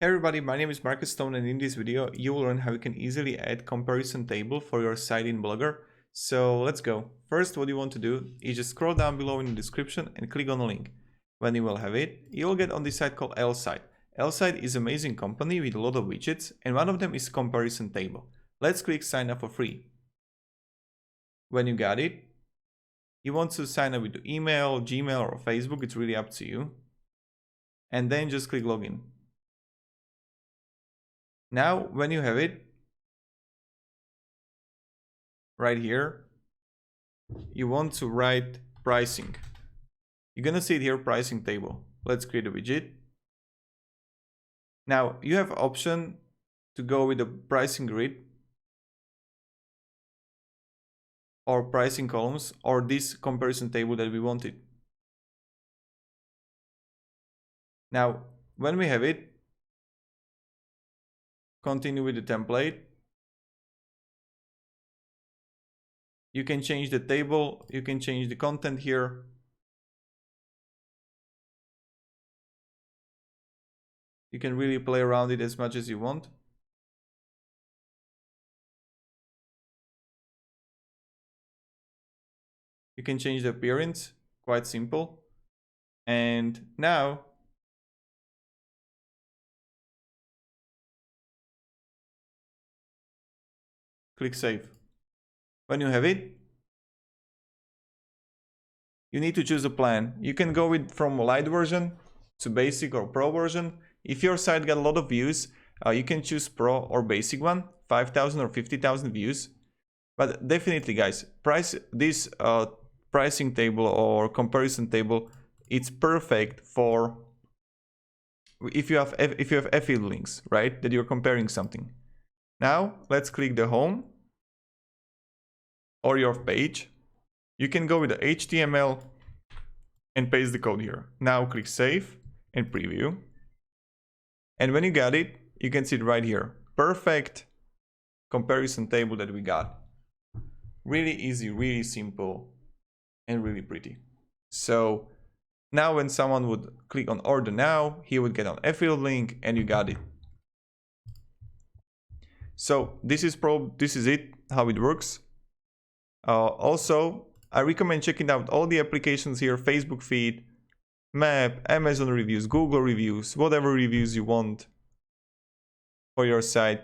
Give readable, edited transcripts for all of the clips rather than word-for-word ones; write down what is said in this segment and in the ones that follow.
Hey everybody, my name is Marcus Stone, and in this video you will learn how you can easily add comparison table for your site in Blogger. So let's go. First, what you want to do is just scroll down below in the description and click on the link. When you will have it, you will get on this site called L-Site. L-Site is an amazing company with a lot of widgets, and one of them is comparison table. Let's click sign up for free. When you got it, you want to sign up with email, Gmail or Facebook, it's really up to you. And then just click login. Now, when you have it, right here, you want to write pricing. You're gonna see it here, pricing table. Let's create a widget. Now, you have option to go with the pricing grid or pricing columns or this comparison table that we wanted. Now, when we have it, continue with the template. You can change the table, you can change the content here. You can really play around it as much as you want. You can change the appearance, quite simple. And now, click save. When you have it, you need to choose a plan. You can go with from light version to basic or pro version. If your site got a lot of views, you can choose pro or basic one, 5,000 or 50,000 views. But definitely, guys, this pricing table or comparison table, it's perfect for if you have affiliate links, right? That you're comparing something. Now let's click the home or your page. You can go with the HTML and paste the code here. Now click save and preview. And when you got it, you can see it right here. Perfect comparison table that we got. Really easy, really simple, and really pretty. So now when someone would click on order now, he would get an affiliate link and you got it. So this is it, how it works. Also, I recommend checking out all the applications here, Facebook feed, map, Amazon reviews, Google reviews, whatever reviews you want for your site.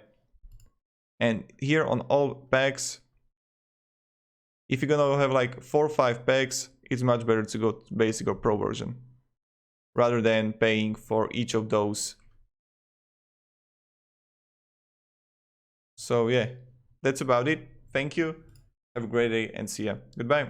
And here on all packs, if you're gonna have like 4 or 5 packs, it's much better to go to basic or pro version rather than paying for each of those. So yeah, that's about it. Thank you. Have a great day and see ya. Goodbye.